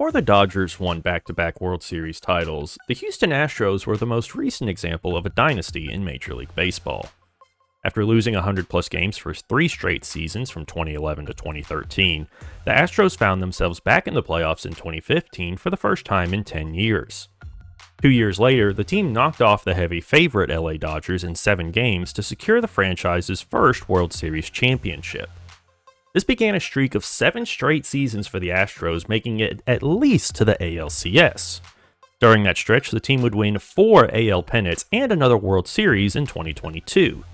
Before the Dodgers won back-to-back World Series titles, the Houston Astros were the most recent example of a dynasty in Major League Baseball. After losing 100-plus games for 3 straight seasons from 2011 to 2013, the Astros found themselves back in the playoffs in 2015 for the first time in 10 years. 2 years later, the team knocked off the heavy favorite LA Dodgers in 7 games to secure the franchise's first World Series championship. This began a streak of 7 straight seasons for the Astros, making it at least to the ALCS. During that stretch, the team would win 4 AL pennants and another World Series in 2022.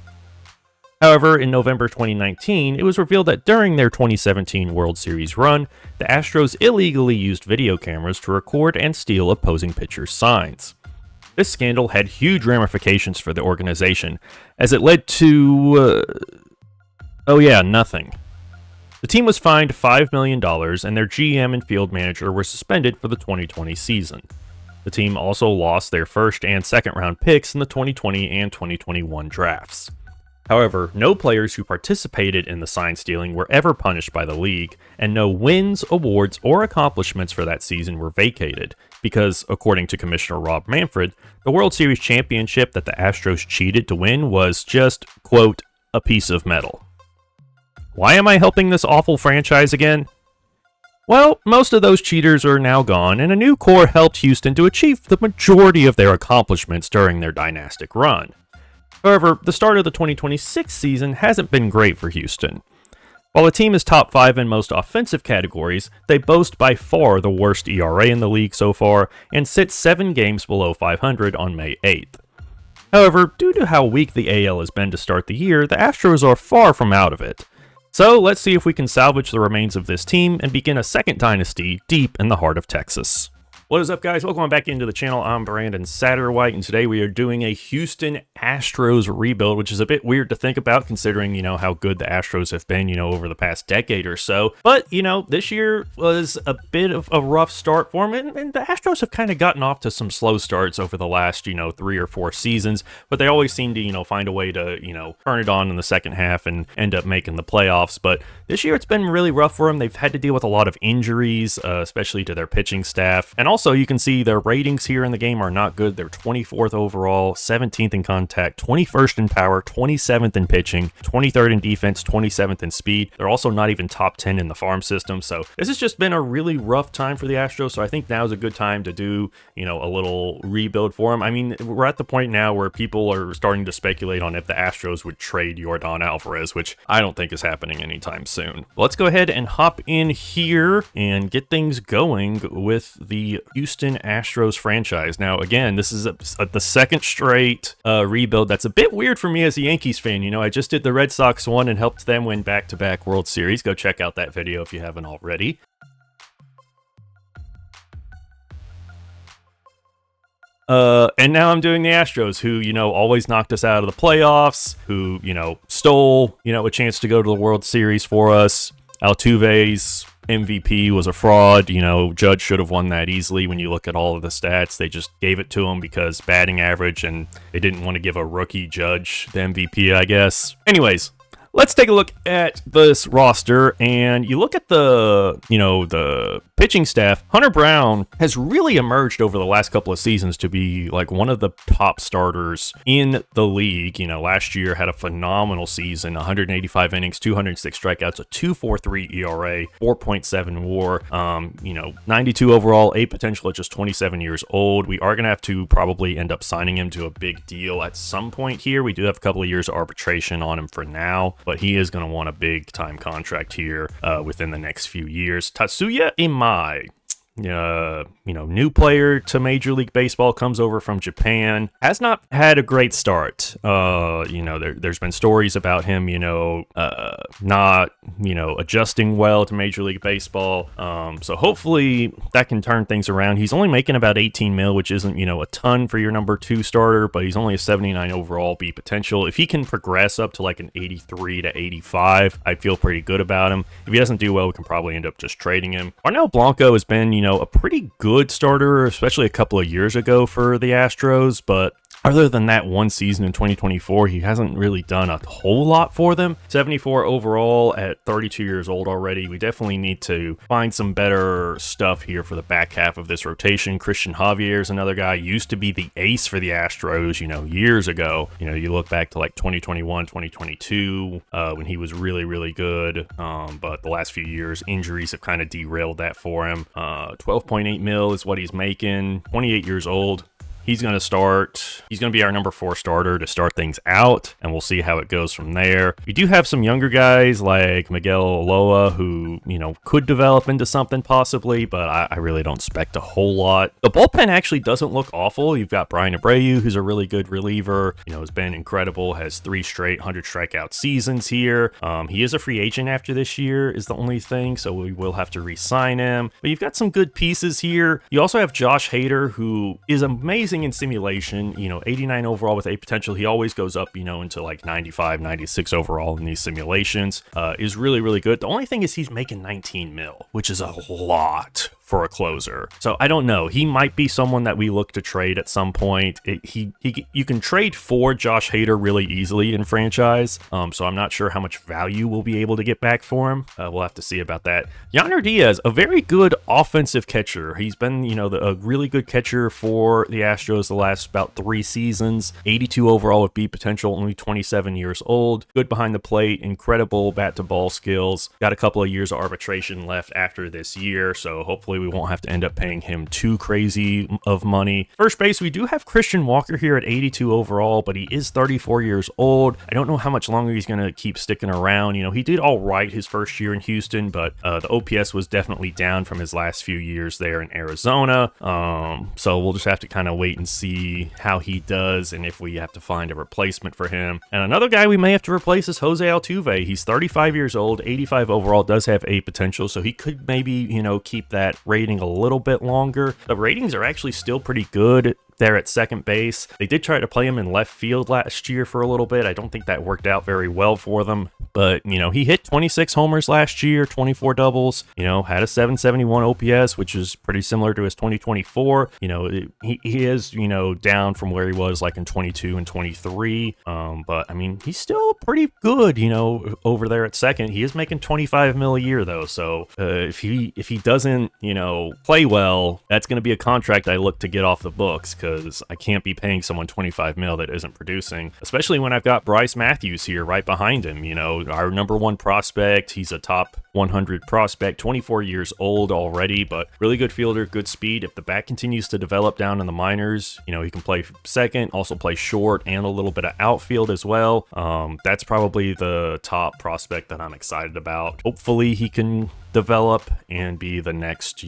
However, in November 2019, it was revealed that during their 2017 World Series run, the Astros illegally used video cameras to record and steal opposing pitchers' signs. This scandal had huge ramifications for the organization, as it led to... nothing. The team was fined $5 million, and their GM and field manager were suspended for the 2020 season. The team also lost their first and second round picks in the 2020 and 2021 drafts. However, no players who participated in the sign stealing were ever punished by the league, and no wins, awards, or accomplishments for that season were vacated, because, according to Commissioner Rob Manfred, the World Series championship that the Astros cheated to win was just, quote, a piece of metal. Why am I helping this awful franchise again? Well, most of those cheaters are now gone, and a new core helped Houston to achieve the majority of their accomplishments during their dynastic run. However, the start of the 2026 season hasn't been great for Houston. While the team is top 5 in most offensive categories, they boast by far the worst ERA in the league so far, and sit 7 games below 500 on May 8th. However, due to how weak the AL has been to start the year, the Astros are far from out of it. So let's see if we can salvage the remains of this team and begin a second dynasty deep in the heart of Texas. What is up, guys? Welcome back into the channel. I'm Brandon Satterwhite, and today we are doing a Houston Astros rebuild, which is a bit weird to think about considering, how good the Astros have been, over the past decade or so. But, this year was a bit of a rough start for them, and the Astros have kind of gotten off to some slow starts over the last, 3 or 4 seasons, but they always seem to, find a way to, turn it on in the second half and end up making the playoffs. But this year it's been really rough for them. They've had to deal with a lot of injuries, especially to their pitching staff, and also you can see their ratings here in the game are not good. They're 24th overall, 17th in contact, 21st in power, 27th in pitching, 23rd in defense, 27th in speed. They're also not even top 10 in the farm system. So this has just been a really rough time for the Astros. So I think now is a good time to do, a little rebuild for them. I mean, we're at the point now where people are starting to speculate on if the Astros would trade Yordan Alvarez, which I don't think is happening anytime soon. Let's go ahead and hop in here and get things going with the Houston Astros franchise. Now, again, this is the second straight rebuild. That's a bit weird for me as a Yankees fan. I just did the Red Sox one and helped them win back-to-back World Series. Go check out that video if you haven't already. And now I'm doing the Astros, who, always knocked us out of the playoffs, who, stole, a chance to go to the World Series for us. Altuve's MVP was a fraud. Judge should have won that easily. When you look at all of the stats, they just gave it to him because batting average, and they didn't want to give a rookie Judge the MVP, I guess. Anyways, let's take a look at this roster, and you look at the pitching staff. Hunter Brown has really emerged over the last couple of seasons to be like one of the top starters in the league. Last year had a phenomenal season, 185 innings, 206 strikeouts, a 2.43 ERA, 4.7 WAR, 92 overall, 8 potential at just 27 years old. We are going to have to probably end up signing him to a big deal at some point here. We do have a couple of years of arbitration on him for now, but he is going to want a big time contract here within the next few years. Tatsuya Imai, new player to Major League Baseball, comes over from Japan, has not had a great start. There's been stories about him, not, adjusting well to Major League Baseball. So hopefully that can turn things around. He's only making about 18 mil, which isn't, a ton for your number 2 starter, but he's only a 79 overall B potential. If he can progress up to like an 83 to 85, I feel pretty good about him. If he doesn't do well, we can probably end up just trading him. Arnel Blanco has been, a pretty good starter, especially a couple of years ago for the Astros, but other than that one season in 2024, he hasn't really done a whole lot for them. 74 overall at 32 years old already. We definitely need to find some better stuff here for the back half of this rotation. Christian Javier is another guy, used to be the ace for the Astros, years ago. You look back to like 2021, 2022, when he was really, really good. But the last few years, injuries have kind of derailed that for him. 12.8 mil is what he's making, 28 years old. He's going to be our number 4 starter to start things out, and we'll see how it goes from there. We do have some younger guys like Miguel Aloa who, could develop into something possibly, but I really don't expect a whole lot. The bullpen actually doesn't look awful. You've got Brian Abreu, who's a really good reliever, has been incredible, has 3 straight 100 strikeout seasons here. He is a free agent after this year is the only thing, so we will have to re-sign him. But you've got some good pieces here. You also have Josh Hader, who is amazing in simulation, 89 overall with A potential. He always goes up, into like 95, 96 overall in these simulations. Is really, really good. The only thing is he's making 19 mil, which is a lot for a closer. So I don't know. He might be someone that we look to trade at some point. You can trade for Josh Hader really easily in franchise. So I'm not sure how much value we'll be able to get back for him. We'll have to see about that. Yainer Diaz, a very good offensive catcher. He's been, a really good catcher for the Astros the last about 3 seasons. 82 overall with B potential, only 27 years old. Good behind the plate, incredible bat to ball skills. Got a couple of years of arbitration left after this year, so hopefully we won't have to end up paying him too crazy of money. First base, we do have Christian Walker here at 82 overall, but he is 34 years old. I don't know how much longer he's going to keep sticking around. He did all right his first year in Houston, but the OPS was definitely down from his last few years there in Arizona. So we'll just have to kind of wait and see how he does and if we have to find a replacement for him. And another guy we may have to replace is Jose Altuve. He's 35 years old, 85 overall, does have A potential, so he could maybe, keep that rating a little bit longer. The ratings are actually still pretty good there at second base. They did try to play him in left field last year for a little bit. I don't think that worked out very well for them, but he hit 26 homers last year, 24 doubles, had a 771 OPS, which is pretty similar to his 2024. He is, down from where he was like in 22 and 23. But I mean, he's still pretty good, over there at second. He is making 25 mil a year though. So if he doesn't, play well, that's going to be a contract I look to get off the books, because I can't be paying someone 25 mil that isn't producing, especially when I've got Bryce Matthews here right behind him, our number 1 prospect. He's a top 100 prospect, 24 years old already, but really good fielder, good speed. If the bat continues to develop down in the minors, he can play second, also play short and a little bit of outfield as well. That's probably the top prospect that I'm excited about. Hopefully he can develop and be the next,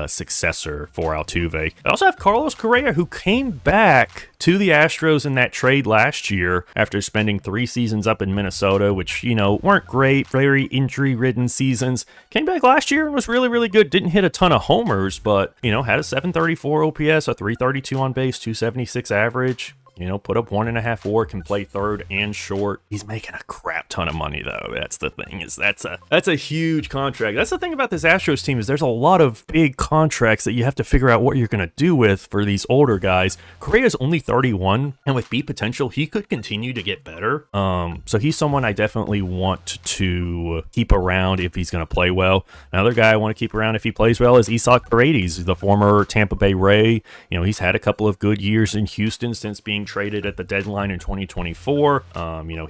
successor for Altuve. I also have Carlos Correa, who came back to the Astros in that trade last year after spending 3 seasons up in Minnesota, which, weren't great, very injury-ridden seasons. Came back last year and was really, really good. Didn't hit a ton of homers, but, had a 734 OPS, a 332 on base, 276 average. Put up 1.5 WAR, can play third and short. He's making a crap ton of money though. That's the thing, is that's a huge contract. That's the thing about this Astros team, is there's a lot of big contracts that you have to figure out what you're going to do with for these older guys. Correa's only 31, and with B potential, he could continue to get better. So he's someone I definitely want to keep around if he's going to play well. Another guy I want to keep around if he plays well is Isaac Paredes, the former Tampa Bay Ray. He's had a couple of good years in Houston since being traded at the deadline in 2024.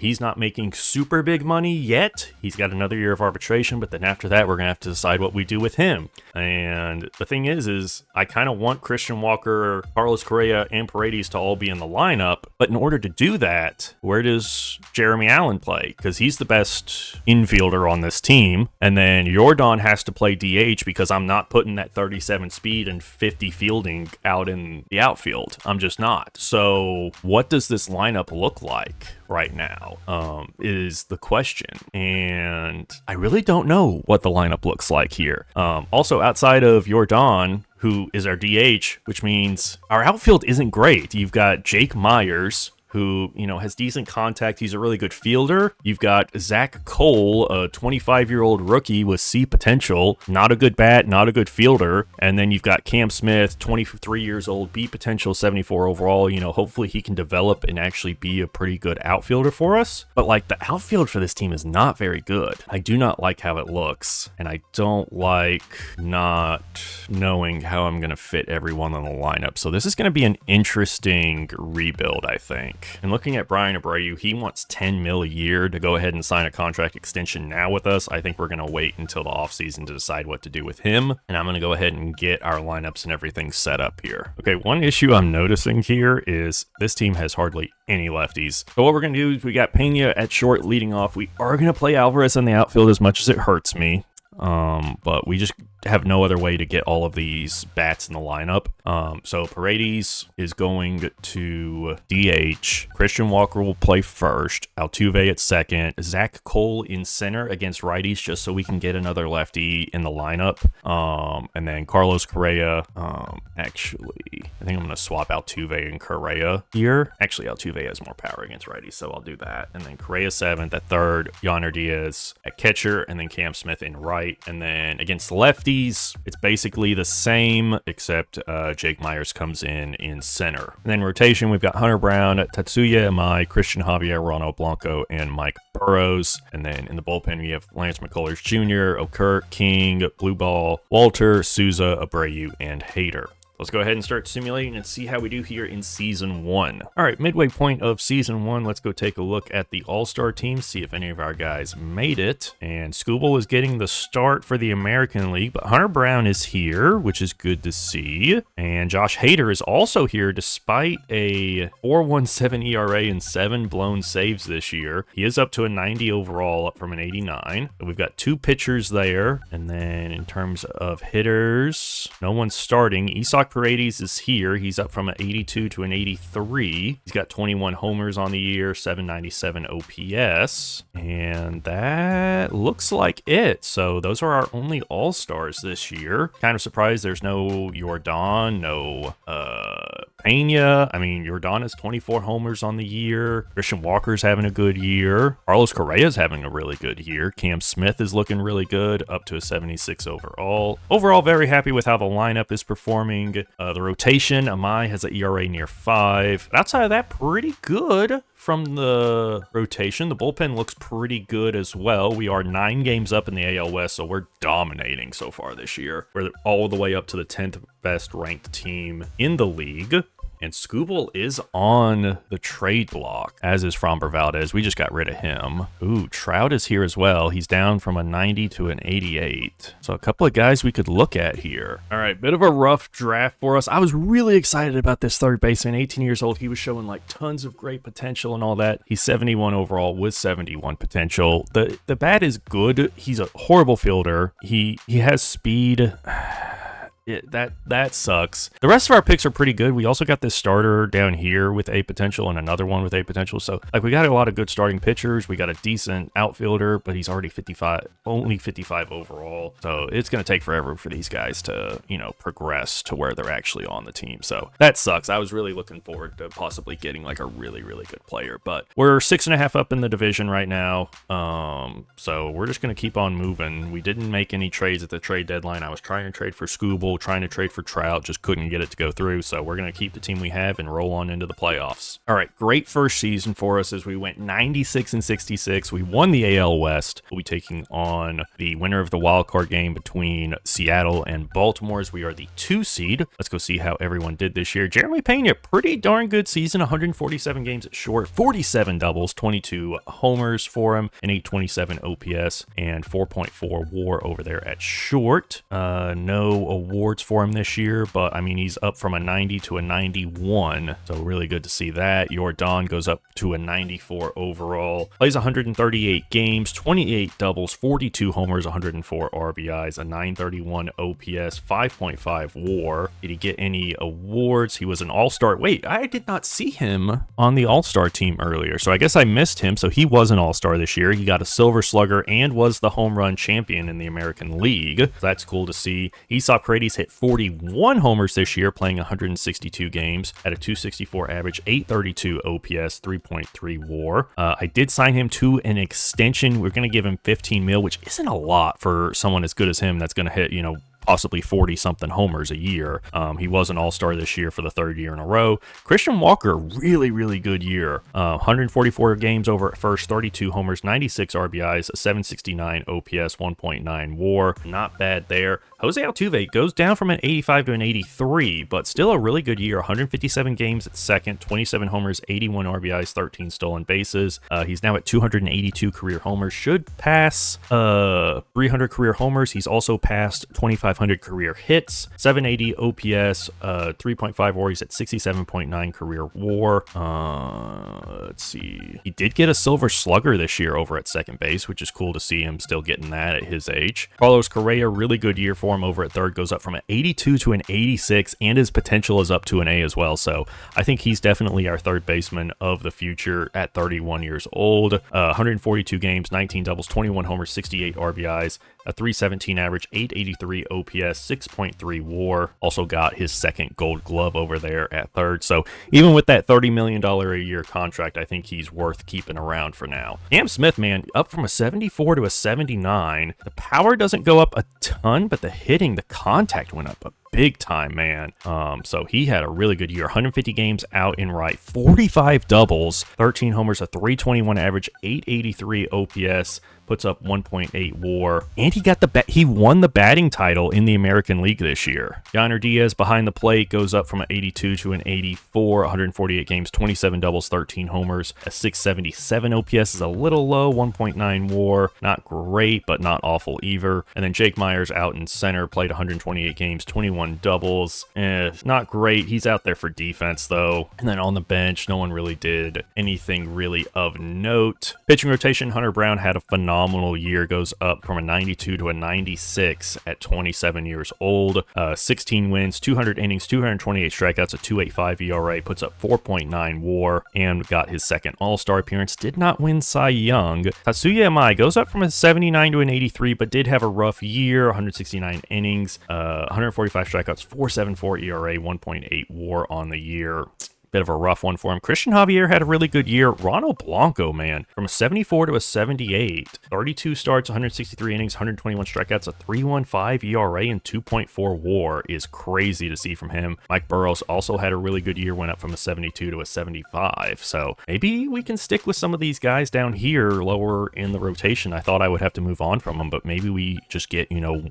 He's not making super big money yet. He's got another year of arbitration, but then after that, we're gonna have to decide what we do with him. And the thing is I kind of want Christian Walker, Carlos Correa, and Paredes to all be in the lineup. But in order to do that, where does Jeremy Allen play? Because he's the best infielder on this team. And then Jordan has to play DH because I'm not putting that 37 speed and 50 fielding out in the outfield. I'm just not. So what does this lineup look like right now is the question, and I really don't know what the lineup looks like here. Also, outside of Jordan, who is our DH, which means our outfield isn't great. You've got Jake Myers, who, you know, has decent contact. He's a really good fielder. You've got Zach Cole, a 25-year-old rookie with C potential, not a good bat, not a good fielder. And then you've got Cam Smith, 23 years old, B potential, 74 overall. You know, hopefully he can develop and actually be a pretty good outfielder for us. But like, the outfield for this team is not very good. I do not like how it looks, and I don't like not knowing how I'm going to fit everyone in the lineup. So this is going to be an interesting rebuild, I think. And looking at Brian Abreu, he wants $10 million a year to go ahead and sign a contract extension now with us. I think we're going to wait until the offseason to decide what to do with him, and I'm going to go ahead and get our lineups and everything set up here. Okay, one issue I'm noticing here is this team has hardly any lefties. So what we're going to do is we got Pena at short leading off. We are going to play Alvarez in the outfield as much as it hurts me. But we just have no other way to get all of these bats in the lineup. So Paredes is going to DH. Christian Walker will play first. Altuve at second. Zach Cole in center against righties, just so we can get another lefty in the lineup. And then Carlos Correa. Actually, I think I'm going to swap Altuve and Correa here. Actually, Altuve has more power against righties, so I'll do that. And then Correa seventh at third. Yonder Diaz at catcher, and then Cam Smith in right. And then against the lefties, it's basically the same, except Jake Myers comes in center. And then rotation, we've got Hunter Brown, Tatsuya Amai, Christian Javier, Ronald Blanco, and Mike Burrows. And then in the bullpen, we have Lance McCullers Jr., Okert, King, Blue Ball, Walter, Souza, Abreu, and Hader. Let's go ahead and start simulating and see how we do here in Season 1. All right, midway point of Season 1, let's go take a look at the All-Star team, see if any of our guys made it. And Scooble is getting the start for the American League, but Hunter Brown is here, which is good to see. And Josh Hader is also here despite a 4.17 ERA and 7 blown saves this year. He is up to a 90 overall, up from an 89. So we've got 2 pitchers there. And then in terms of hitters, no one's starting. Isak Paredes is here. He's up from an 82 to an 83. He's got 21 homers on the year, 797 OPS. And that looks like it. So those are our only All-Stars this year. Kind of surprised there's no Jordan, no Pena. I mean, Jordan has 24 homers on the year. Christian Walker's having a good year. Carlos Correa's having a really good year. Cam Smith is looking really good, up to a 76 overall. Overall, very happy with how the lineup is performing. The rotation, Amai has an ERA near 5. But outside of that, pretty good from the rotation. The bullpen looks pretty good as well. We are 9 games up in the AL West, so we're dominating so far this year. We're all the way up to the 10th best ranked team in the league. And Scooble is on the trade block, as is Framber Valdez. We just got rid of him. Ooh, Trout is here as well. He's down from a 90 to an 88. So a couple of guys we could look at here. All right, bit of a rough draft for us. I was really excited about this third baseman, 18 years old. He was showing like tons of great potential and all that. He's 71 overall with 71 potential. The bat is good. He's a horrible fielder. He has speed. That sucks. The rest of our picks are pretty good. We also got this starter down here with A potential and another one with A potential. So like, we got a lot of good starting pitchers. We got a decent outfielder, but he's already 55, only 55 overall. So it's going to take forever for these guys to, you know, progress to where they're actually on the team. So that sucks. I was really looking forward to possibly getting like a really, really good player, but we're 6.5 up in the division right now. So we're just going to keep on moving. We didn't make any trades at the trade deadline. I was trying to trade for Scooble, trying to trade for Trout, just couldn't get it to go through. So we're going to keep the team we have and roll on into the playoffs. All right, great first season for us as we went 96-66. We won the AL West. We'll be taking on the winner of the wild card game between Seattle and Baltimore as we are the 2 seed. Let's go see how everyone did this year. Jeremy Pena, pretty darn good season, 147 games at short, 47 doubles, 22 homers for him, an 827 OPS, and 4.4 WAR over there at short. No awards for him this year, but I mean, he's up from a 90 to a 91, so really good to see that. Jordan goes up to a 94 overall, plays 138 games, 28 doubles, 42 homers, 104 RBIs, a 931 OPS, 5.5 WAR. Did he get any awards? He was an all-star. Wait, I did not see him on the all-star team earlier, so I guess I missed him. So he was an all-star this year. He got a Silver Slugger and was the home run champion in the American League. That's cool to see. Isak Paredes He's hit 41 homers this year, playing 162 games at a 264 average, 832 OPS, 3.3 WAR. I did sign him to an extension. We're going to give him 15 mil, which isn't a lot for someone as good as him that's going to hit, possibly 40-something homers a year. He was an all-star this year for the third year in a row. Christian Walker, really, really good year. 144 games over at first, 32 homers, 96 RBIs, a 769 OPS, 1.9 WAR. Not bad there. Jose Altuve goes down from an 85 to an 83, but still a really good year. 157 games at second, 27 homers, 81 RBIs, 13 stolen bases. He's now at 282 career homers. Should pass 300 career homers. He's also passed 2,500 career hits, 780 OPS, 3.5 WAR. He's at 67.9 career WAR. Let's see. He did get a Silver Slugger this year over at second base, which is cool to see him still getting that at his age. Carlos Correa, really good year for him over at third, goes up from an 82 to an 86, and his potential is up to an A as well. So I think he's definitely our third baseman of the future at 31 years old. 142 games, 19 doubles, 21 homers, 68 RBIs, a 317 average, 883 OPS, 6.3 WAR. Also got his second Gold Glove over there at third. So even with that $30 million a year contract, I think he's worth keeping around for now. Cam Smith, man, up from a 74 to a 79. The power doesn't go up a ton, but the hitting, the contact went up a big time, man. So he had a really good year. 150 games out in right, 45 doubles, 13 homers, a 321 average, 883 OPS, puts up 1.8 WAR, and he won the batting title in the American League this year. Yonder Diaz behind the plate goes up from an 82 to an 84, 148 games, 27 doubles, 13 homers, a 677 OPS is a little low, 1.9 WAR, not great, but not awful either. And then Jake Myers out in center, played 128 games, 21 doubles, not great. He's out there for defense though. And then on the bench, no one really did anything really of note. Pitching rotation, Hunter Brown had a phenomenal year, goes up from a 92 to a 96 at 27 years old. 16 wins, 200 innings, 228 strikeouts, a 2.85 ERA, puts up 4.9 WAR, and got his second All-Star appearance. Did not win Cy Young. Tatsuya Amai goes up from a 79 to an 83, but did have a rough year. 169 innings, 145 strikeouts, 4.74 ERA, 1.8 WAR on the year. Bit of a rough one for him. Christian Javier had a really good year. Ronald Blanco, man, from a 74 to a 78, 32 starts, 163 innings, 121 strikeouts, a 3.15 ERA, and 2.4 WAR is crazy to see from him. Mike Burrows also had a really good year, went up from a 72 to a 75. So maybe we can stick with some of these guys down here lower in the rotation. I thought I would have to move on from them, but maybe we just get,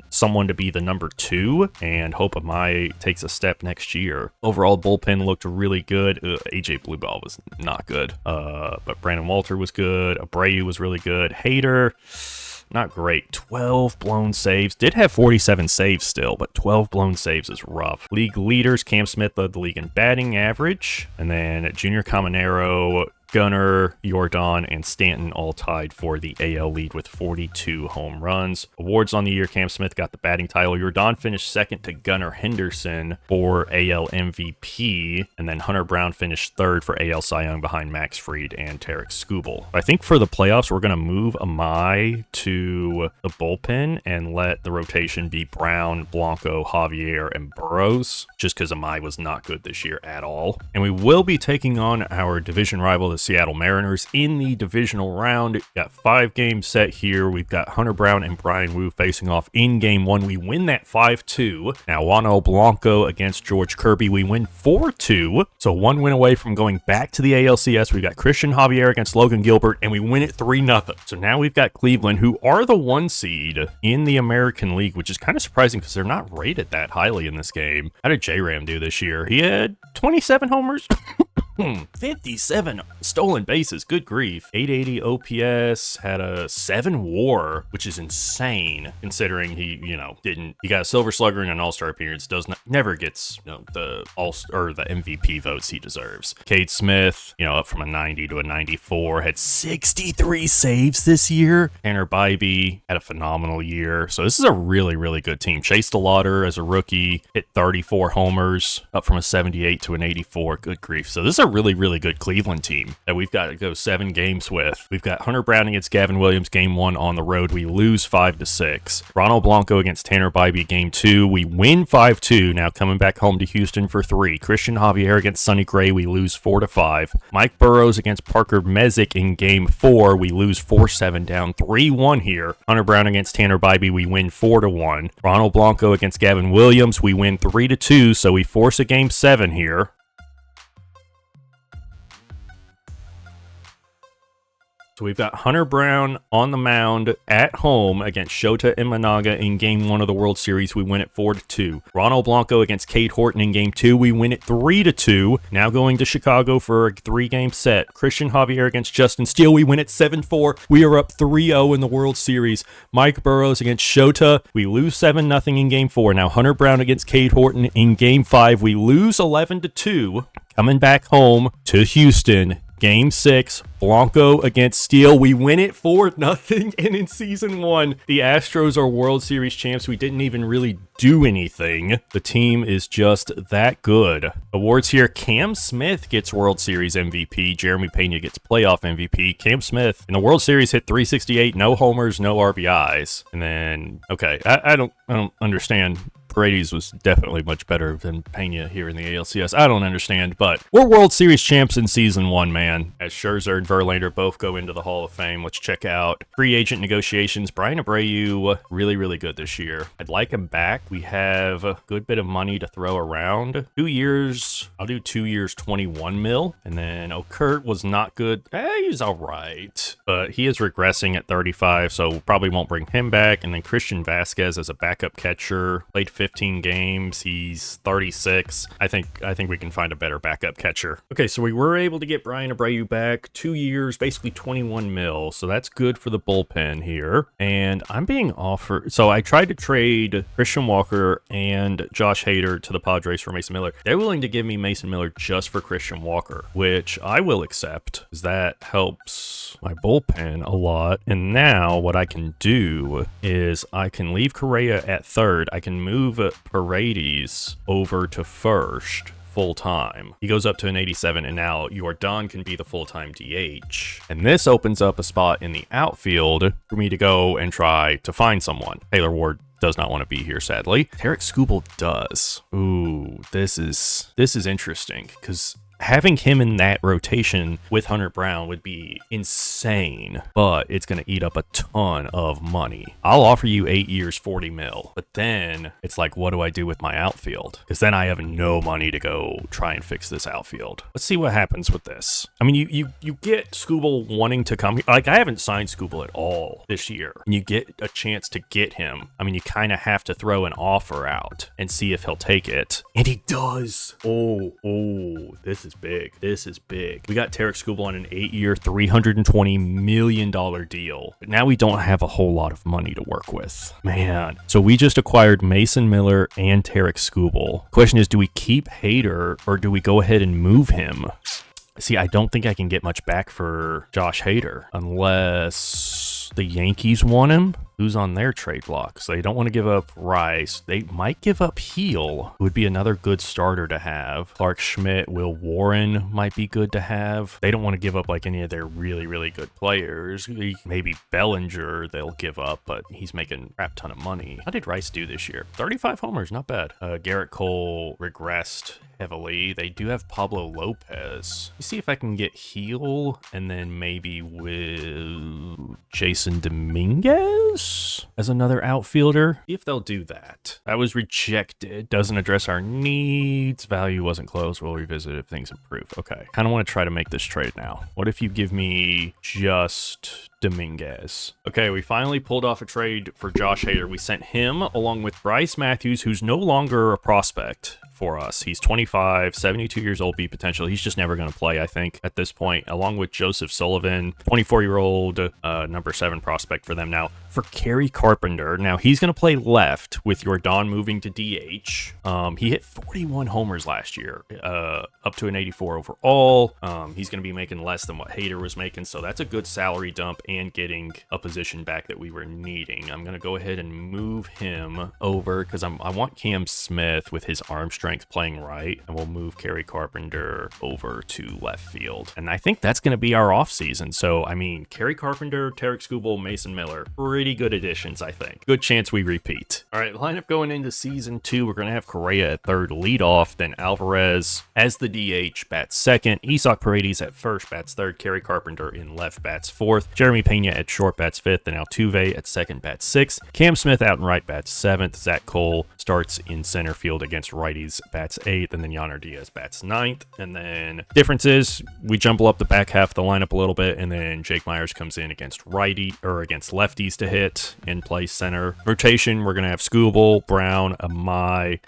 someone to be the number 2 and hope Amai takes a step next year. Overall, bullpen looked really good. AJ Bluebell was not good, but Brandon Walter was good. Abreu was really good. Hader, not great. 12 blown saves. Did have 47 saves still, but 12 blown saves is rough. League leaders, Cam Smith led the league in batting average, and then Junior Caminero, Gunnar, Jordan, and Stanton all tied for the AL lead with 42 home runs. Awards on the year, Cam Smith got the batting title. Jordan finished second to Gunnar Henderson for AL MVP, and then Hunter Brown finished third for AL Cy Young behind Max Fried and Tarek Skubal. I think for the playoffs, we're going to move Amai to the bullpen and let the rotation be Brown, Blanco, Javier, and Burrows, just because Amai was not good this year at all. And we will be taking on our division rival, the Seattle Mariners, in the divisional round. We've got 5 games set here. We've got Hunter Brown and Brian Wu facing off in game 1. We win that 5-2. Now, Juan Blanco against George Kirby. We win 4-2. So 1 win away from going back to the ALCS. We've got Christian Javier against Logan Gilbert, and we win it 3-0. So now we've got Cleveland, who are the 1 seed in the American League, which is kind of surprising because they're not rated that highly in this game. How did J-Ram do this year? He had 27 homers. 57 stolen bases, good grief. 880 OPS, had a 7 WAR, which is insane considering he got a Silver Slugger and an All-Star appearance, never gets the MVP votes he deserves. Cade Smith, up from a 90 to a 94, had 63 saves this year. Tanner Bybee had a phenomenal year. So this is a really, really good team. Chase DeLauder as a rookie hit 34 homers, up from a 78 to an 84. Good grief. So this is a really, really good Cleveland team that we've got to go 7 games with. We've got Hunter Brown against Gavin Williams, game 1 on the road. We lose 5-6. Ronald Blanco against Tanner Bybee, game 2. We win 5-2. Now coming back home to Houston for 3. Christian Javier against Sonny Gray. We lose 4-5. Mike Burrows against Parker Messick in game 4. We lose 4-7, down 3-1 here. Hunter Brown against Tanner Bybee. We win 4-1. Ronald Blanco against Gavin Williams. We win 3-2, so we force a game 7 here. So we've got Hunter Brown on the mound at home against Shota Imanaga in Game 1 of the World Series. We win it 4-2. Ronald Blanco against Cade Horton in Game 2. We win it 3-2. Now going to Chicago for a 3-game set. Christian Javier against Justin Steele. We win it 7-4. We are up 3-0 in the World Series. Mike Burrows against Shota. We lose 7-0 in Game 4. Now Hunter Brown against Cade Horton in Game 5. We lose 11-2. Coming back home to Houston. Game 6, Blanco against Steele. We win it 4-0, and in Season 1, the Astros are World Series champs. We didn't even really do anything. The team is just that good. Awards here, Cam Smith gets World Series MVP. Jeremy Pena gets playoff MVP. Cam Smith in the World Series hit .368, no homers, no RBIs. And then, okay, I don't understand. Brady's was definitely much better than Pena here in the ALCS. I don't understand, but we're World Series champs in Season 1, man. As Scherzer and Verlander both go into the Hall of Fame, let's check out free agent negotiations. Brian Abreu, really, really good this year. I'd like him back. We have a good bit of money to throw around. 2 years, I'll do 2 years, 21 mil. And then Kurt was not good. He's all right, but he is regressing at 35, so probably won't bring him back. And then Christian Vasquez as a backup catcher, played 15 games. He's 36. I think we can find a better backup catcher. Okay, so we were able to get Brian Abreu back. 2 years, basically 21 mil. So that's good for the bullpen here. And I'm being offered. So I tried to trade Christian Walker and Josh Hader to the Padres for Mason Miller. They're willing to give me Mason Miller just for Christian Walker, which I will accept, because that helps my bullpen a lot. And now what I can do is I can leave Correa at third. I can move Paredes over to first full-time. He goes up to an 87, and now Yordan can be the full-time DH. And this opens up a spot in the outfield for me to go and try to find someone. Taylor Ward does not want to be here, sadly. Tarek Skubal does. Ooh, this is interesting, because having him in that rotation with Hunter Brown would be insane, but it's going to eat up a ton of money. I'll offer you 8 years, 40 mil, but then it's like, what do I do with my outfield? Because then I have no money to go try and fix this outfield. Let's see what happens with this. I mean, you get Skubal wanting to come here. Like, I haven't signed Skubal at all this year, and you get a chance to get him. I mean, you kind of have to throw an offer out and see if he'll take it. And he does. Oh, this is big. This is big. We got Tarek Skubal on an 8-year, $320 million deal. But now we don't have a whole lot of money to work with. Man. So we just acquired Mason Miller and Tarek Skubal. Question is, do we keep Hader or do we go ahead and move him? See, I don't think I can get much back for Josh Hader unless the Yankees want him. Who's on their trade block? So they don't want to give up Rice. They might give up Heel, who would be another good starter to have. Clark Schmidt, Will Warren might be good to have. They don't want to give up like any of their really, really good players. Maybe Bellinger they'll give up, but he's making a crap ton of money. How did Rice do this year? 35 homers, not bad. Garrett Cole regressed heavily. They do have Pablo Lopez. Let's see if I can get Heel and then maybe with Jason Dominguez as another outfielder. See if they'll do that. That was rejected. Doesn't address our needs. Value wasn't close. We'll revisit if things improve. Okay. Kind of want to try to make this trade now. What if you give me just Dominguez? Okay, we finally pulled off a trade for Josh Hader. We sent him along with Bryce Matthews, who's no longer a prospect for us. He's 25, 72 years old, B potential. He's just never going to play, I think, at this point, along with Joseph Sullivan, 24-year-old number 7 prospect for them. Now, for Kerry Carpenter. Now, he's going to play left with Jordan moving to DH. He hit 41 homers last year, up to an 84 overall. He's going to be making less than what Hader was making, so that's a good salary dump and getting a position back that we were needing. I'm going to go ahead and move him over because I want Cam Smith with his arm strength playing right, and we'll move Kerry Carpenter over to left field. And I think that's going to be our offseason. So, I mean, Kerry Carpenter, Tarek Skubal, Mason Miller, pretty good additions, I think. Good chance we repeat. All right, lineup going into season 2, we're going to have Correa at third, leadoff, then Alvarez as the DH, bats second, Isak Paredes at first, bats third, Kerry Carpenter in left, bats fourth, Jeremy Pena at short, bats fifth, and Altuve at second, bats sixth, Cam Smith out and right, bats seventh, Zach Cole starts in center field against righties, bats eighth, and then Yainer Diaz bats ninth. And then differences, we jumble up the back half of the lineup a little bit, and then Jake Myers comes in against against lefties to hit and play center. Rotation, we're gonna have Skubal, Brown, Amai,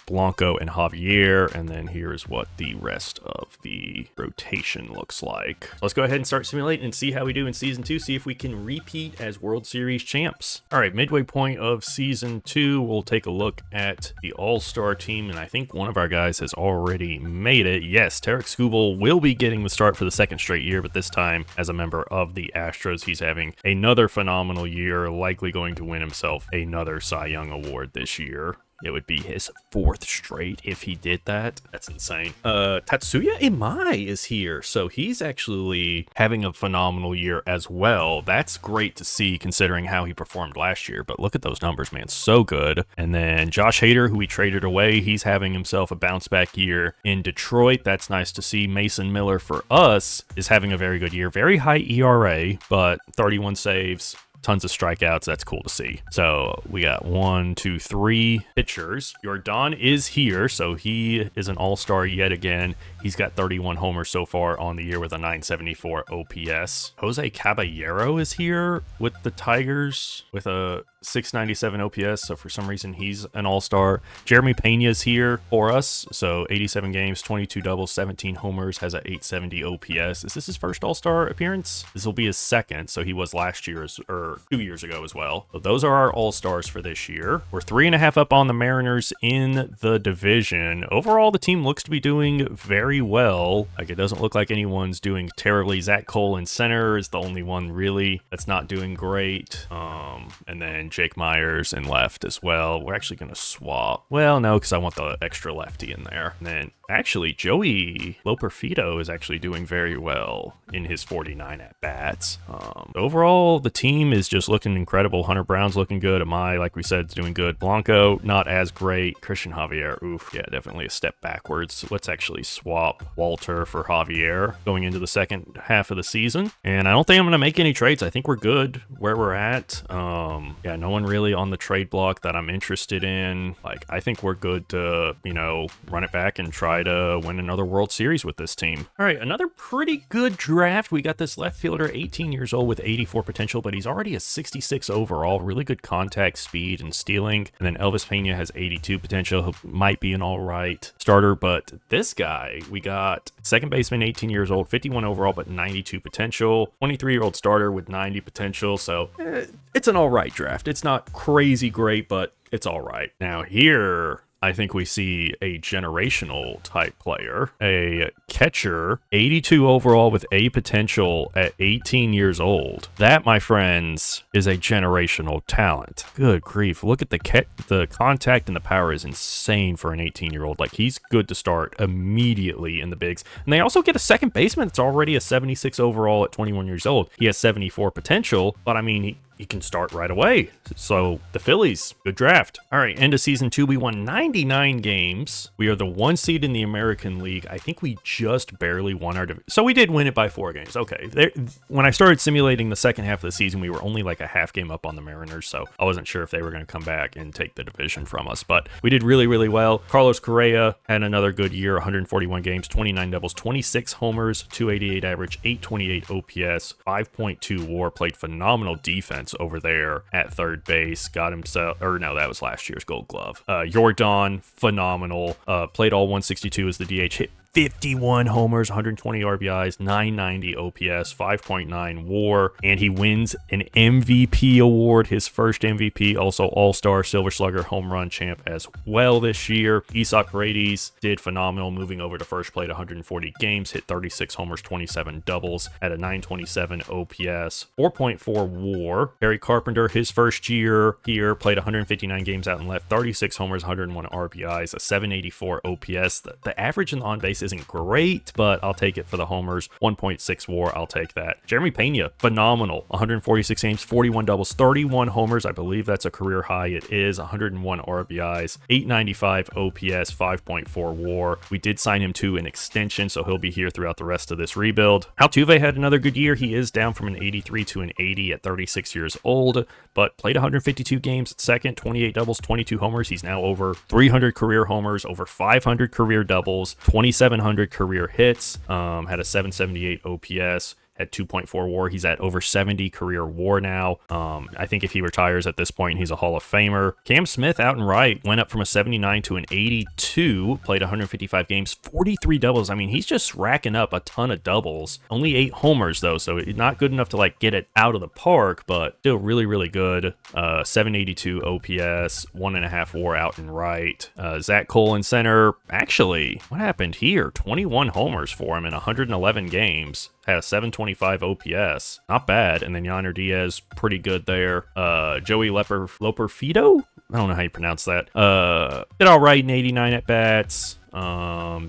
Blanco, and Javier. And then here's what the rest of the rotation looks like. So let's go ahead and start simulating and see how we do in season 2. See if we can repeat as World Series champs. All right, midway point of season 2, we'll take a look at the All-Star team, and I think one of our guys has already made it. Yes, Tarek Skubal will be getting the start for the second straight year, but this time as a member of the Astros. He's having another phenomenal year, likely going to win himself another Cy Young award this year. It would be his 4th straight if he did that. That's insane. Tatsuya Imai is here, so he's actually having a phenomenal year as well. That's great to see considering how he performed last year, but look at those numbers, man. So good. And then Josh Hader, who we traded away, he's having himself a bounce back year in Detroit. That's nice to see. Mason Miller for us is having a very good year. Very high ERA, but 31 saves. Tons of strikeouts. That's cool to see. So we got 1, 2, 3 pitchers. Jordan is here, so he is an all-star yet again. He's got 31 homers so far on the year with a 974 OPS. Jose Caballero is here with the Tigers with a 697 OPS, so for some reason he's an all-star. Jeremy Pena is here for us, so 87 games, 22 doubles, 17 homers, has a 870 OPS. Is this his first all-star appearance? This will be his second, so he was last year or 2 years ago as well. So those are our all-stars for this year. We're 3.5 up on the Mariners in the division. Overall, the team looks to be doing very well. Like, it doesn't look like anyone's doing terribly. Zach Cole in center is the only one really that's not doing great. And then Jake Myers in left as well. We're actually going to swap. Well, no, because I want the extra lefty in there. And then actually Joey Loperfido is actually doing very well in his 49 at-bats. Overall, the team is just looking incredible. Hunter Brown's looking good. Amai, like we said, is doing good. Blanco, not as great. Christian Javier, oof, yeah, definitely a step backwards. Let's actually swap Walter for Javier going into the second half of the season. And I don't think I'm going to make any trades. I think we're good where we're at. Yeah, no one really on the trade block that I'm interested in. Like, I think we're good to, run it back and try to win another World Series with this team. All right, another pretty good draft. We got this left fielder, 18 years old with 84 potential, but he's already a 66 overall. Really good contact, speed, and stealing. And then Elvis Pena has 82 potential. He might be an all right starter, but this guy, we got second baseman, 18 years old, 51 overall, but 92 potential. 23-year-old starter with 90 potential. So it's an all right draft. It's not crazy great, but it's all right. Now here, I think we see a generational type player, a catcher, 82 overall with A potential at 18 years old. That, my friends, is a generational talent. Good grief. Look at the contact and the power is insane for an 18-year-old. Like, he's good to start immediately in the bigs. And they also get a second baseman that's already a 76 overall at 21 years old. He has 74 potential, but I mean, he can start right away. So the Phillies, good draft. All right, end of season 2, we won 99 games. We are the 1 seed in the American League. I think we just barely won our division. So we did win it by 4 games. Okay, when I started simulating the second half of the season, we were only like a half game up on the Mariners, so I wasn't sure if they were going to come back and take the division from us, but we did really, really well. Carlos Correa had another good year, 141 games, 29 doubles, 26 homers, 288 average, 828 OPS, 5.2 WAR, played phenomenal defense over there at third base, got himself, or no, that was last year's Gold Glove. Jordan, phenomenal, played all 162 as the DH, hit 51 homers, 120 RBIs, 990 OPS, 5.9 WAR, and he wins an MVP award, his first MVP, also All-Star, Silver Slugger, home run champ as well this year. Isak Paredes did phenomenal, moving over to first, played 140 games, hit 36 homers, 27 doubles, at a 927 OPS, 4.4 WAR. Harry Carpenter, his first year here, played 159 games out and left, 36 homers, 101 RBIs, a 784 OPS. The average in the on-base isn't great, but I'll take it for the homers. 1.6 WAR, I'll take that. Jeremy Pena, phenomenal. 146 games, 41 doubles, 31 homers. I believe that's a career high. It is. 101 RBIs, 895 OPS, 5.4 WAR. We did sign him to an extension, so he'll be here throughout the rest of this rebuild. Altuve had another good year. He is down from an 83 to an 80 at 36 years old, but played 152 games at second, 28 doubles, 22 homers. He's now over 300 career homers, over 500 career doubles, 2,700 career hits, had a 778 OPS. At 2.4 WAR. He's at over 70 career WAR now. I think if he retires at this point, he's a Hall of Famer. Cam Smith out and right went up from a 79 to an 82, played 155 games, 43 doubles. I mean, he's just racking up a ton of doubles. Only 8 homers though, so not good enough to like get it out of the park, but still really, really good. 782 OPS, 1.5 WAR out and right. Zach Cole in center. Actually, what happened here? 21 homers for him in 111 games. Had a 725 OPS. Not bad. And then Yonder Diaz, pretty good there. Joey Loperfido? I don't know how you pronounce that. Did all right in 89 at-bats.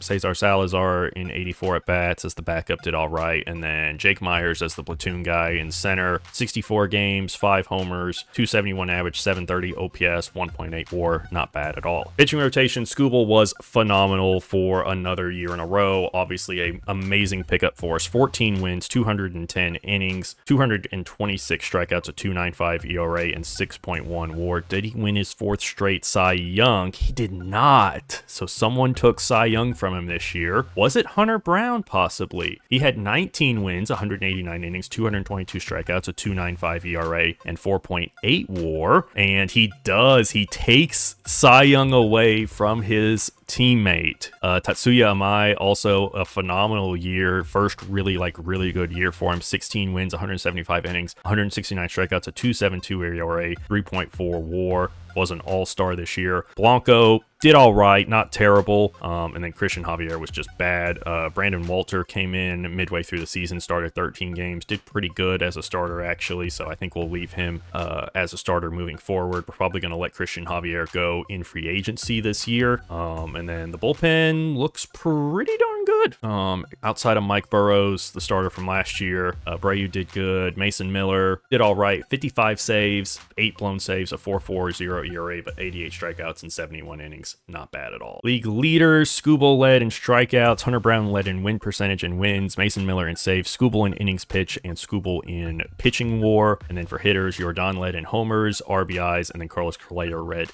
Cesar Salazar in 84 at-bats as the backup did all right, and then Jake Myers as the platoon guy in center, 64 games, 5 homers, 271 average, 730 OPS, 1.8 WAR, not bad at all. Pitching rotation, Skubal was phenomenal for another year in a row. Obviously a amazing pickup for us. 14 wins, 210 innings, 226 strikeouts, a 2.95 ERA, and 6.1 WAR. Did he win his 4th straight Cy Young? He did not. So someone took Cy Young from him this year. Was it Hunter Brown? Possibly. He had 19 wins, 189 innings, 222 strikeouts, a 2.95 ERA, and 4.8 WAR. And he takes Cy Young away from his teammate. Tatsuya Amai, also a phenomenal year. First really good year for him. 16 wins, 175 innings, 169 strikeouts, a 2.72 ERA, 3.4 WAR. Was an all-star this year. Blanco did all right, not terrible. And then Christian Javier was just bad. Brandon Walter came in midway through the season, started 13 games, did pretty good as a starter actually. So I think we'll leave him as a starter moving forward. We're probably going to let Christian Javier go in free agency this year. And then the bullpen looks pretty darn good. Outside of Mike Burrows, the starter from last year, Brayu did good. Mason Miller did all right. 55 saves, 8 blown saves, a 4.40 ERA, but 88 strikeouts in 71 innings. Not bad at all. League leaders, Skubal led in strikeouts, Hunter Brown led in win percentage and wins, Mason Miller in saves, Skubal in innings pitch, and Skubal in pitching WAR. And then for hitters, Jordan led in homers, RBIs, and then Carlos Correa led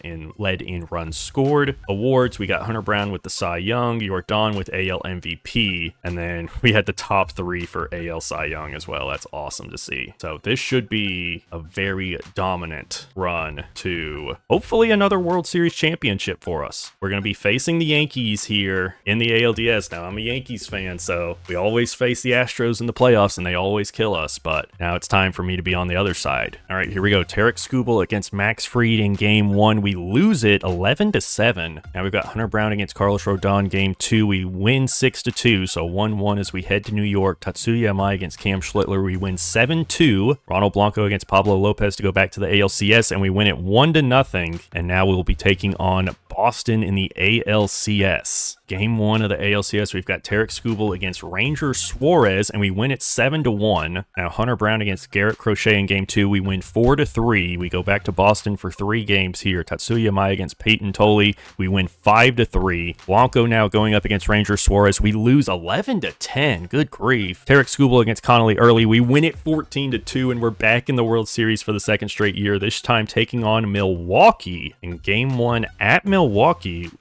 in runs scored. Awards, we got Hunter Brown with the Cy Young, Jordan with AL MVP, and then we had the top 3 for AL Cy Young as well. That's awesome to see. So this should be a very dominant run to hopefully another World Series championship for us. We're going to be facing the Yankees here in the ALDS. Now, I'm a Yankees fan, so we always face the Astros in the playoffs, and they always kill us, but now it's time for me to be on the other side. All right, here we go. Tarek Skubal against Max Fried in Game 1. We lose it 11-7. Now we've got Hunter Brown against Carlos Rodon. Game 2, we win 6-2, so 1-1 as we head to New York. Tatsuya Amai against Cam Schlittler. We win 7-2. Ronald Blanco against Pablo Lopez to go back to the ALCS, and we win it 1-0. And now we'll be taking on Boston in the ALCS. Game 1 of the ALCS, we've got Tarek Skubal against Ranger Suarez, and we win it 7-1. Now Hunter Brown against Garrett Crochet in Game 2, we win 4-3. We go back to Boston for 3 games here. Tatsuya Amai against Peyton Tolley, we win 5-3. Blanco now going up against Ranger Suarez, we lose 11-10. Good grief. Tarek Skubal against Connolly Early, we win it 14-2, and we're back in the World Series for the 2nd straight year. This time taking on Milwaukee in Game 1 at Milwaukee.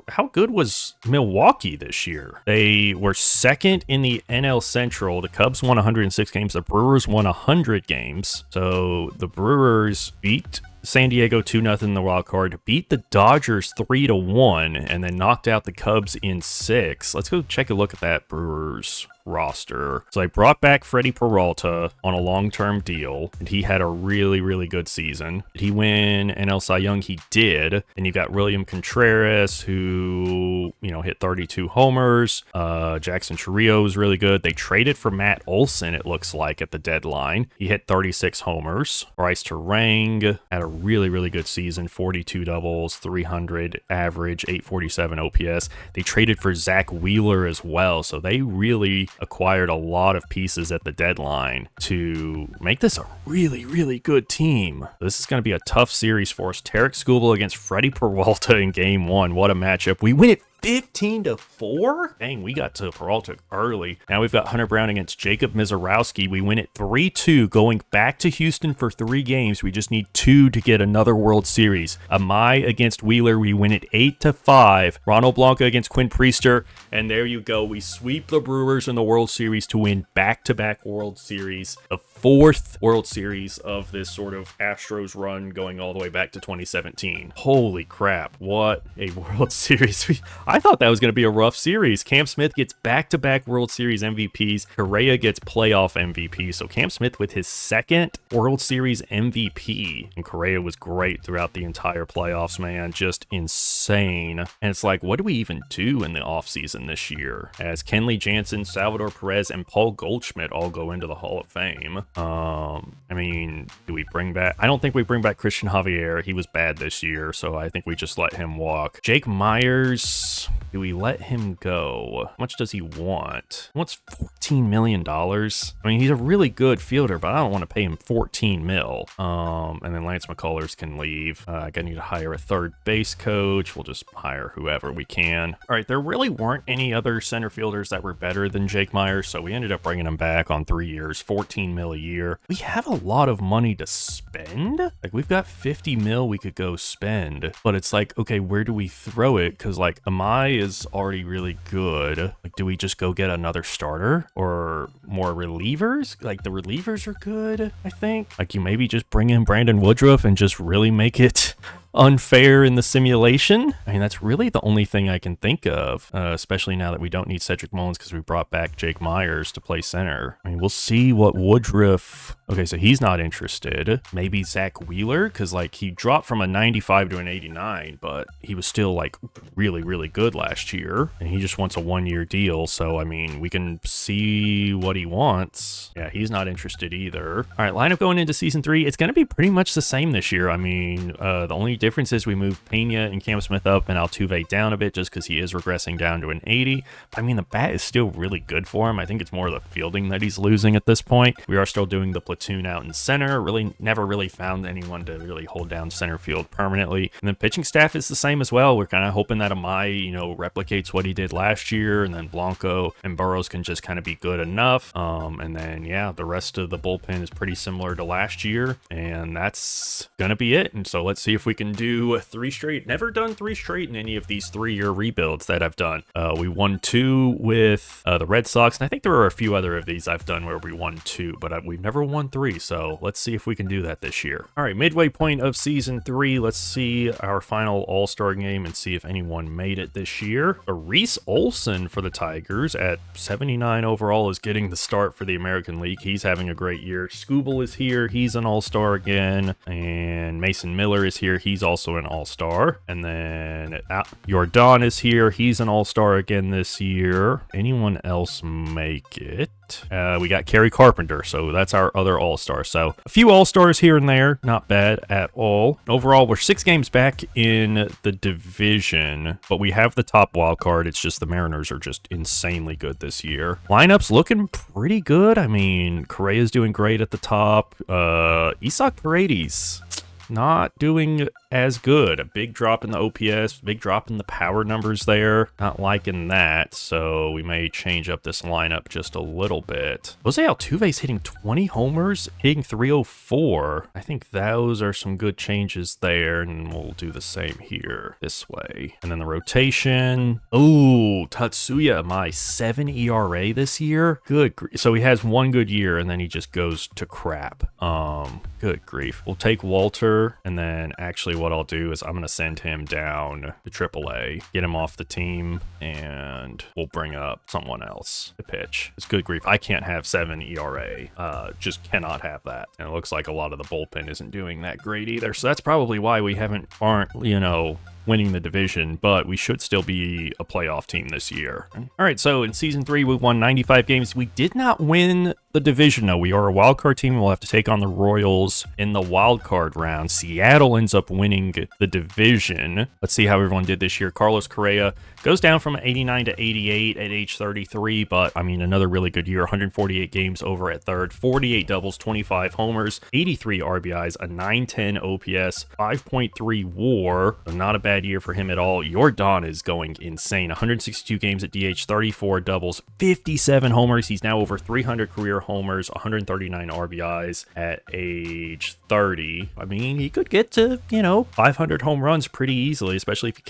How good was Milwaukee this year? They were 2nd in the NL Central. The Cubs won 106 games. The Brewers won 100 games. So the Brewers beat San Diego 2-0 in the wild card, beat the Dodgers 3-1, and then knocked out the Cubs in 6. Let's go take a look at that Brewers roster. So I brought back Freddie Peralta on a long-term deal, and he had a really, really good season. Did he win NL Cy Young? He did. And you got William Contreras, who, hit 32 homers. Jackson Chourio was really good. They traded for Matt Olson, it looks like, at the deadline. He hit 36 homers. Bryce Terang had a really, really good season. 42 doubles, 300 average, 847 OPS. They traded for Zach Wheeler as well, so they really acquired a lot of pieces at the deadline to make this a really, really good team. This is going to be a tough series for us. Tarek Skubal against Freddie Peralta in game 1. What a matchup. We win it 15-4? Dang, we got to Peralta early. Now we've got Hunter Brown against Jacob Mizorowski. We win it 3-2, going back to Houston for 3 games. We just need 2 to get another World Series. Amai against Wheeler, we win it 8-5. Ronald Blanca against Quinn Priester, and there you go. We sweep the Brewers in the World Series to win back-to-back World Series. The 4th World Series of this sort of Astros run going all the way back to 2017. Holy crap, what a World Series. I thought that was going to be a rough series. Cam Smith gets back-to-back World Series MVPs. Correa gets playoff MVP. So Cam Smith with his 2nd World Series MVP. And Correa was great throughout the entire playoffs, man. Just insane. And it's like, what do we even do in the offseason this year? As Kenley Jansen, Salvador Perez, and Paul Goldschmidt all go into the Hall of Fame. Do we bring back... I don't think we bring back Christian Javier. He was bad this year, so I think we just let him walk. Jake Myers... Do we let him go? How much does he want? He wants $14 million. I mean, he's a really good fielder, but I don't want to pay him $14 mil. And then Lance McCullers can leave. I need to hire a third base coach. We'll just hire whoever we can. All right, there really weren't any other center fielders that were better than Jake Myers, so we ended up bringing him back on 3 years, $14 mil a year. We have a lot of money to spend. Like, we've got $50 mil we could go spend, but it's like, okay, where do we throw it? Because, like, Amai is already really good. Like, do we just go get another starter or more relievers? Like, the relievers are good, I think. Like, you maybe just bring in Brandon Woodruff and just really make it unfair in the simulation. I mean, that's really the only thing I can think of, especially now that we don't need Cedric Mullins because we brought back Jake Myers to play center. I mean, we'll see what Woodruff... Okay, so he's not interested. Maybe Zach Wheeler, because, like, he dropped from a 95 to an 89, but he was still, like, really, really good last year, and he just wants a 1-year deal, so, I mean, we can see what he wants. Yeah, he's not interested either. All right, lineup going into Season 3, it's going to be pretty much the same this year. I mean, the only difference is we moved Pena and Cam Smith up and Altuve down a bit just because he is regressing down to an 80. But, I mean, the bat is still really good for him. I think it's more the fielding that he's losing at this point. We are still doing the platoon out in center. Really never really found anyone to really hold down center field permanently. And then pitching staff is the same as well. We're kind of hoping that Amai, replicates what he did last year, and then Blanco and Burrows can just kind of be good enough. And then, yeah, the rest of the bullpen is pretty similar to last year, and that's gonna be it. And so let's see if we can do 3 straight. Never done 3 straight in any of these 3-year rebuilds that I've done. We won 2 with the Red Sox, and I think there are a few other of these I've done where we won 2, but we've never won 3. So let's see if we can do that this year. All right, midway point of Season 3. Let's see our final All-Star game and see if anyone made it this year. Reese Olson for the Tigers at 79 overall is getting the start for the American League. He's having a great year. Skubal is here. He's an All-Star again. And Mason Miller is here. He's also an All-Star. And then Jordan is here. He's an All-Star again this year. Anyone else make it? We got Kerry Carpenter, so that's our other All-Star. So a few All-Stars here and there, not bad at all. Overall, we're 6 games back in the division, but we have the top wild card. It's just the Mariners are just insanely good this year. Lineup's looking pretty good. I mean, Correa's doing great at the top. Isaac Paredes not doing as good. A big drop in the OPS, big drop in the power numbers there. Not liking that, so we may change up this lineup just a little bit. Jose Altuve's hitting 20 homers, hitting 304. I think those are some good changes there, and we'll do the same here this way. And then the rotation. Oh, Tatsuya Amai, 7 ERA this year. Good grief. So he has 1 good year, and then he just goes to crap. Good grief. We'll take Walter Carpenter. And then actually what I'll do is I'm going to send him down to AAA, get him off the team, and we'll bring up someone else to pitch. It's good grief. I can't have 7 ERA. Just cannot have that. And it looks like a lot of the bullpen isn't doing that great either. So that's probably why we aren't, you know, winning the division, but we should still be a playoff team this year. All right, so in season 3, we won 95 games. We did not win the division, though. We are a wild card team. We'll have to take on the Royals in the wild card round. Seattle ends up winning the division. Let's see how everyone did this year. Carlos Correa goes down from 89 to 88 at age 33, but I mean, another really good year. 148 games over at third, 48 doubles, 25 homers, 83 RBIs, a 910 OPS, 5.3 WAR. So not a bad year for him at all. Jordan is going insane. 162 games at DH, 34 doubles, 57 homers. He's now over 300 career homers, 139 RBIs at age 30. I mean, he could get to, you know, 500 home runs pretty easily, especially if he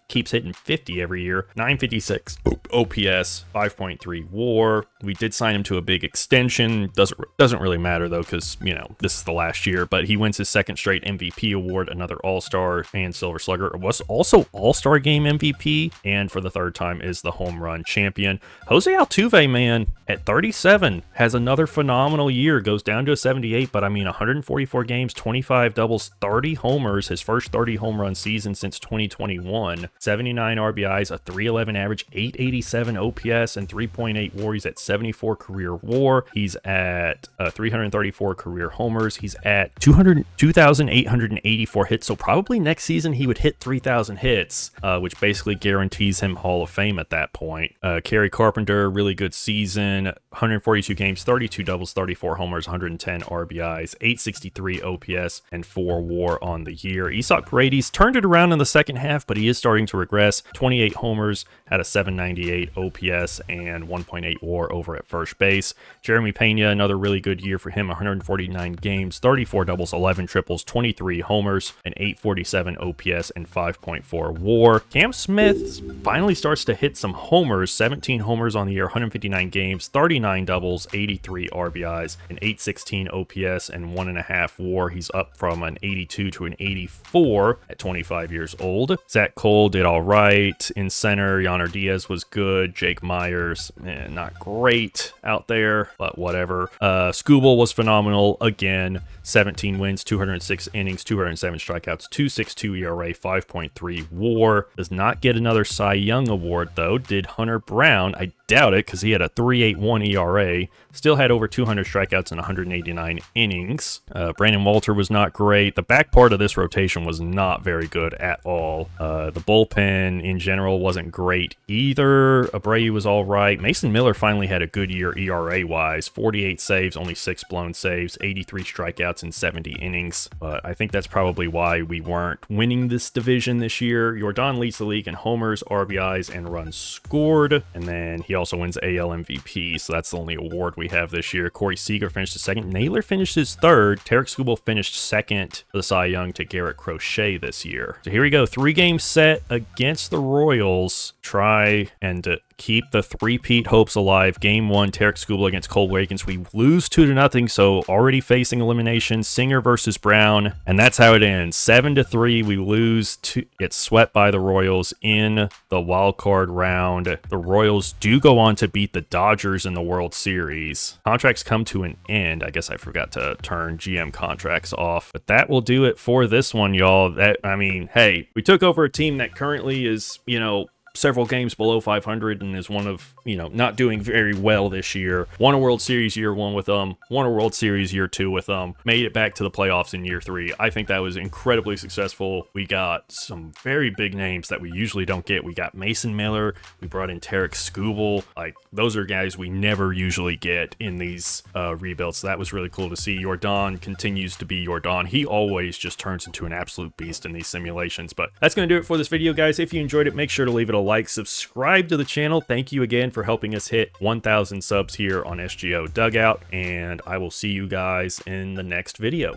keeps hitting 50 every year. 956 OPS, 5.3 WAR. We did sign him to a big extension. Doesn't really matter though, because, you know, this is the last year, but he wins his second straight MVP award, another All-Star and Silver Slugger. Was also All-Star Game MVP, and for the third time is the home run champion. Jose Altuve, man, at 37 has another phenomenal year, goes down to a 78, but I mean 144 games, 25 doubles, 30 homers, his first 30 home run season since 2021, 79 RBIs, a 311 average, 887 OPS, and 3.8 WAR. He's at 74 career WAR. He's at 334 career homers. He's at 2,884 hits, so probably next season he would hit 3,000 hits, which basically guarantees him Hall of Fame at that point. Kerry Carpenter, really good season, 142 games, 32 doubles, 34 homers, 110 RBIs, 863 OPS, and 4 WAR on the year. Isak Paredes turned it around in the second half, but he is starting to regress. 28 homers, had a 798 OPS, and 1.8 WAR over at first base. Jeremy Pena, another really good year for him, 149 games, 34 doubles, 11 triples, 23 homers, and 847 OPS, and 5.4 WAR. Cam Smith finally starts to hit some homers, 17 homers on the year, 159 games, 39 doubles, 83 RBIs, an 816 OPS, and 1.5 WAR. He's up from an 82 to an 84 at 25 years old. Zach Cole did all right. In center, Yainer Diaz was good. Jake Myers, not great out there, but whatever. Skubal was phenomenal again. 17 wins, 206 innings, 207 strikeouts, 2.62 ERA, 5.3 WAR. Does not get another Cy Young award though. Did Hunter Brown? I doubt it, because he had a 3.81 ERA. Still had over 200 strikeouts in 189 innings. Brandon Walter was not great. The back part of this rotation was not very good at all. The bullpen in general wasn't great either. Abreu was all right. Mason Miller finally had a good year ERA-wise. 48 saves, only 6 blown saves, 83 strikeouts in 70 innings. But I think that's probably why we weren't winning this division this year. Jordan leads the league in homers, RBIs, and runs scored. And then he also wins AL MVP, so that's the only award we have this year. Corey Seager finished the second. Naylor finished his third. Tarek Skubal finished second for the Cy Young to Garrett Crochet this year. So here we go. 3-game set against the Royals. Try and keep the three-peat hopes alive. Game 1, Tarek Skubal against Cole Wiggins. We lose 2-0, so already facing elimination. Singer versus Brown, and that's how it ends. 7-3, we lose, get swept by the Royals in the wild card round. The Royals do go on to beat the Dodgers in the World Series. Contracts come to an end. I guess I forgot to turn GM contracts off, but that will do it for this one, y'all. I mean, hey, we took over a team that currently is, you know, several games below 500 and is one of, you know, not doing very well this year. Won a World Series year 1 with them, won a World Series year 2 with them, made it back to the playoffs in year 3. I think that was incredibly successful. We got some very big names that we usually don't get. We got Mason Miller, we brought in Tarek Skubal. Like, those are guys we never usually get in these rebuilds. So that was really cool to see. Jordan continues to be Jordan. He always just turns into an absolute beast in these simulations. But that's going to do it for this video, guys. If you enjoyed it, make sure to leave it a like, subscribe to the channel. Thank you again for helping us hit 1,000 subs here on SGO Dugout, and I will see you guys in the next video.